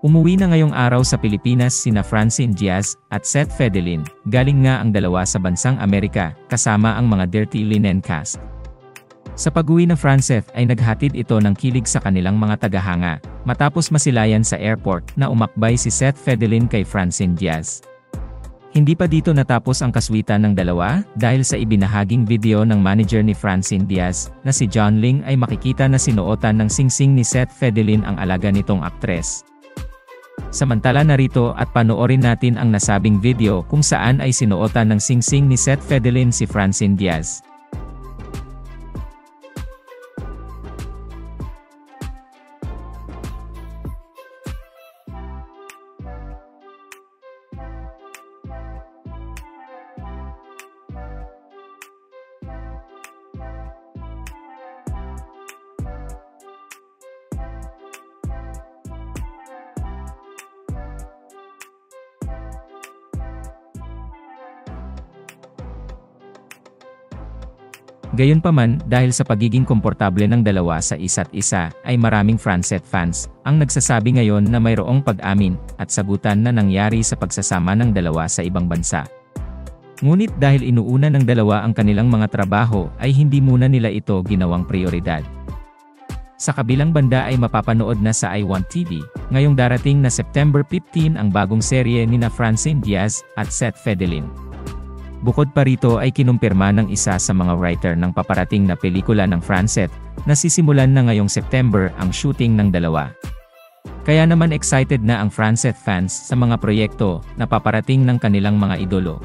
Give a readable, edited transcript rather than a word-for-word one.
Umuwi na ngayong araw sa Pilipinas sina Francine Diaz at Seth Fedellin. Galing nga ang dalawa sa bansang Amerika, kasama ang mga Dirty Linen cast. Sa pag-uwi na Franceth ay naghatid ito ng kilig sa kanilang mga tagahanga, matapos masilayan sa airport na umakbay si Seth Fedellin kay Francine Diaz. Hindi pa dito natapos ang kaswitan ng dalawa, dahil sa ibinahaging video ng manager ni Francine Diaz, na si John Ling ay makikita na sinuotan ng singsing ni Seth Fedellin ang alaga nitong aktres. Samantala narito at panoorin natin ang nasabing video kung saan ay sinuotan ng singsing ni Seth Fedellin si Francine Diaz. Gayunpaman, dahil sa pagiging komportable ng dalawa sa isa't isa, ay maraming Franceth fans ang nagsasabi ngayon na mayroong pag-amin at sagutan na nangyari sa pagsasama ng dalawa sa ibang bansa. Ngunit dahil inuuna ng dalawa ang kanilang mga trabaho, ay hindi muna nila ito ginawang prioridad. Sa kabilang banda ay mapapanood na sa iWant TV, ngayong darating na September 15 ang bagong serye nina Francine Diaz at Seth Fedellin. Bukod pa rito ay kinumpirma ng isa sa mga writer ng paparating na pelikula ng Franceth, na sisimulan na ngayong September ang shooting ng dalawa. Kaya naman excited na ang Franceth fans sa mga proyekto na paparating ng kanilang mga idolo.